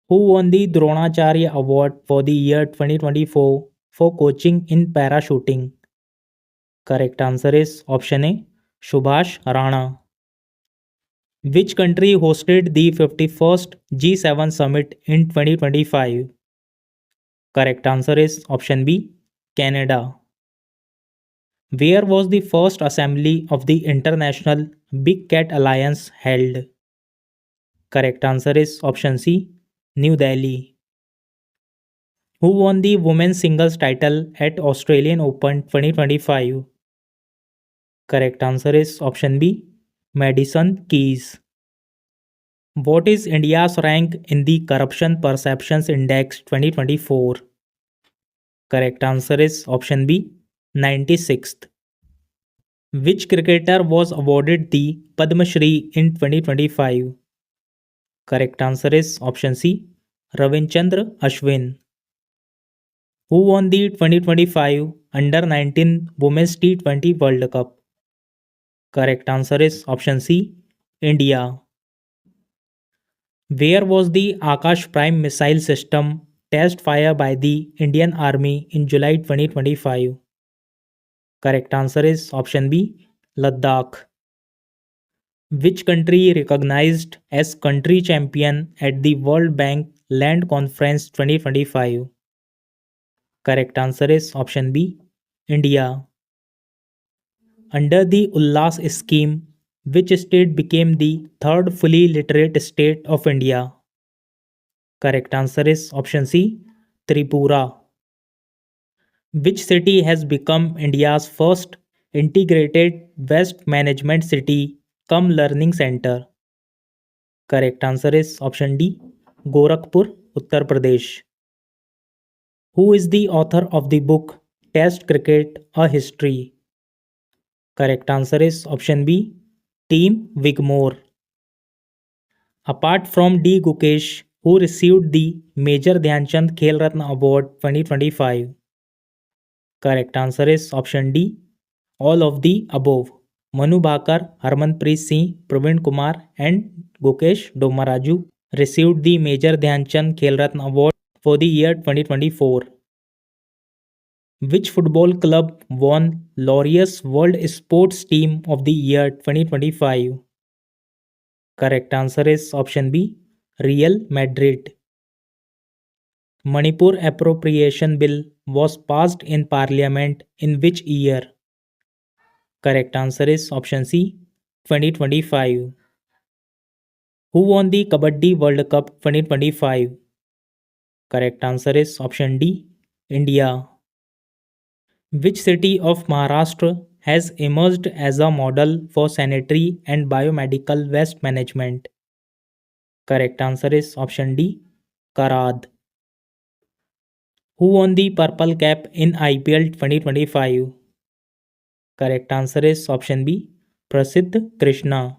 Who won the Dronacharya Award for the year 2024 for coaching in parachuting? Correct answer is option A, Subhash Rana. Which country hosted the 51st G7 summit in 2025? Correct answer is option B, Canada. Where was the first assembly of the International Big Cat Alliance held? Correct answer is option C, New Delhi. Who won the women's singles title at Australian Open 2025? Correct answer is option B, Madison Keys. What is India's rank in the Corruption Perceptions Index 2024? Correct answer is option B, 96th. Which cricketer was awarded the Padma Shri in 2025? Correct answer is option C, Ravichandra Ashwin. Who won the 2025 Under 19 Women's T20 World Cup? Correct answer is option C, India. Where was the Akash Prime missile system test fire by the Indian Army in July 2025? Correct answer is option B, Ladakh. Which country recognized as country champion at the World Bank Land Conference 2025? Correct answer is option B, India. Under the Ullas scheme, which state became the third fully literate state of India? Correct answer is option C, Tripura. Which city has become India's first integrated waste management city cum learning center? Correct answer is option D, Gorakhpur, Uttar Pradesh. Who is the author of the book Test Cricket A History? Correct answer is option B, Tim Wigmore. Apart from D. Gukesh, who received the Major Dhyanchand Khel Ratna Award 2025? Correct answer is option D, all of the above. Manu Bhakar, Harmanpreet Singh, Praveen Kumar, and Gukesh Domaraju received the Major Dhyanchand Khel Ratna Award for the year 2024. Which football club won Laureus World Sports Team of the Year 2025? Correct answer is option B, Real Madrid. Manipur Appropriation Bill was passed in Parliament in which year? Correct answer is option C, 2025. Who won the Kabaddi World Cup 2025? Correct answer is option D, India. Which city of Maharashtra has emerged as a model for sanitary and biomedical waste management? Correct answer is option D, Karad. Who won the Purple Cap in IPL 2025? Correct answer is option B, Prasidh Krishna.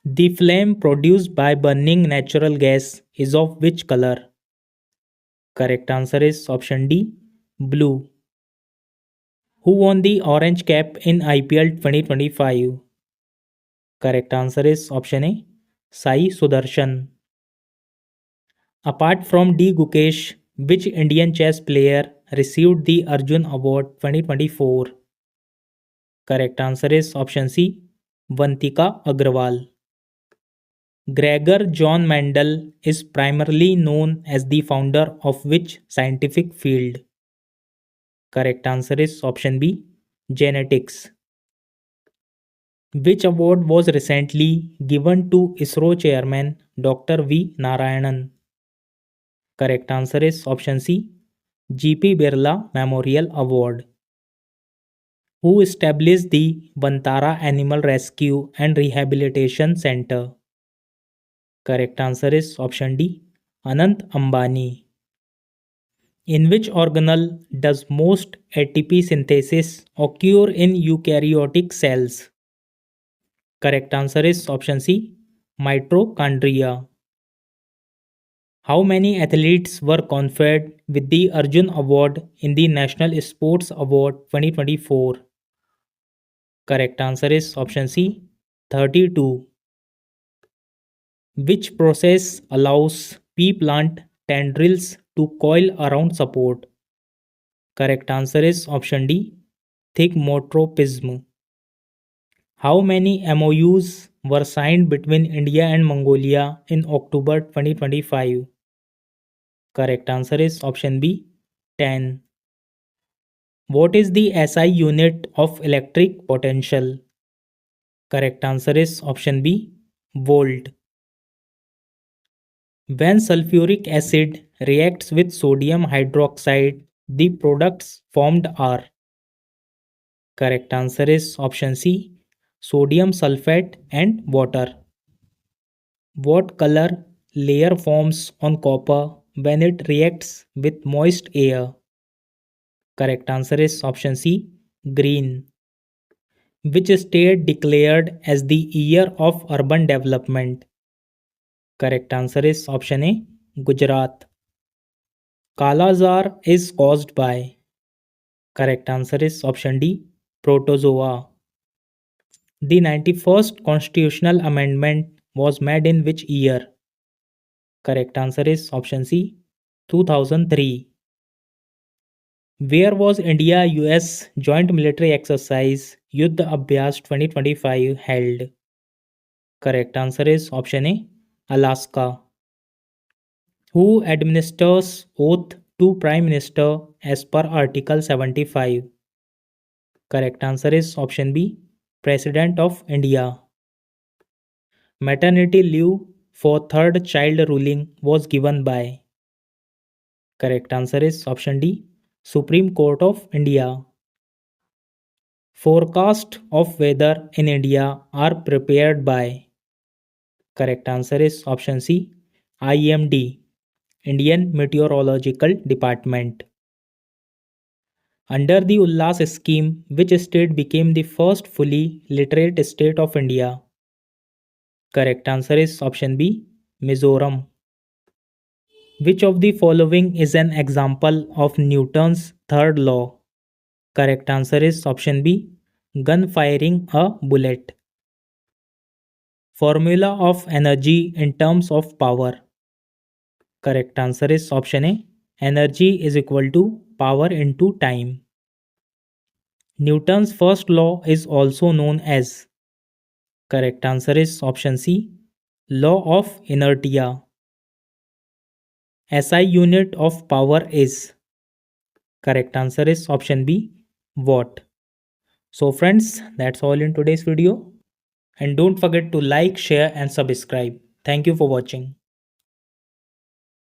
The flame produced by burning natural gas is of which color? Correct answer is option D, blue. Who won the Orange Cap in IPL 2025? Correct answer is option A, Sai Sudarshan. Apart from D. Gukesh, which Indian chess player received the Arjun Award 2024? Correct answer is option C, Vantika Agrawal. Gregor John Mendel is primarily known as the founder of which scientific field? Correct answer is option B, genetics. Which award was recently given to ISRO chairman Dr. V. Narayanan? Correct answer is option C, G.P. Birla Memorial Award. Who established the Bantara Animal Rescue and Rehabilitation Center? Correct answer is option D, Anant Ambani. In which organelle does most ATP synthesis occur in eukaryotic cells? Correct answer is option C, mitochondria. How many athletes were conferred with the Arjun Award in the National Sports Award 2024? Correct answer is option C, 32. Which process allows pea plant tendrils to coil around support? Correct answer is option D, thigmotropism. How many MOUs were signed between India and Mongolia in October 2025? Correct answer is option B, 10. What is the SI unit of electric potential? Correct answer is option B, volt. When sulfuric acid reacts with sodium hydroxide, the products formed are. Correct answer is option C, sodium sulfate and water. What color layer forms on copper when it reacts with moist air? Correct answer is option C, green. Which state declared as the year of urban development? Correct answer is option A, Gujarat. Kala Azar is caused by. Correct answer is option D, protozoa. The 91st constitutional amendment was made in which year? Correct answer is option C, 2003. Where was India US joint military exercise Yuddha Abhyas 2025 held? Correct answer is option A, Alaska. Who administers oath to Prime Minister as per Article 75? Correct answer is option B, President of India. Maternity leave for third child ruling was given by. Correct answer is option D, Supreme Court of India. Forecast of weather in India are prepared by. Correct answer is option C, IMD, Indian Meteorological Department. Under the Ullas scheme, which state became the first fully literate state of India? Correct answer is option B, Mizoram. Which of the following is an example of Newton's third law? Correct answer is option B, gun firing a bullet. Formula of energy in terms of power. Correct answer is option A, energy is equal to power into time. Newton's first law is also known as. Correct answer is option C, law of inertia. SI unit of power is. Correct answer is option B, watt. So friends, that's all in today's video. And don't forget to like, share and subscribe. Thank you for watching.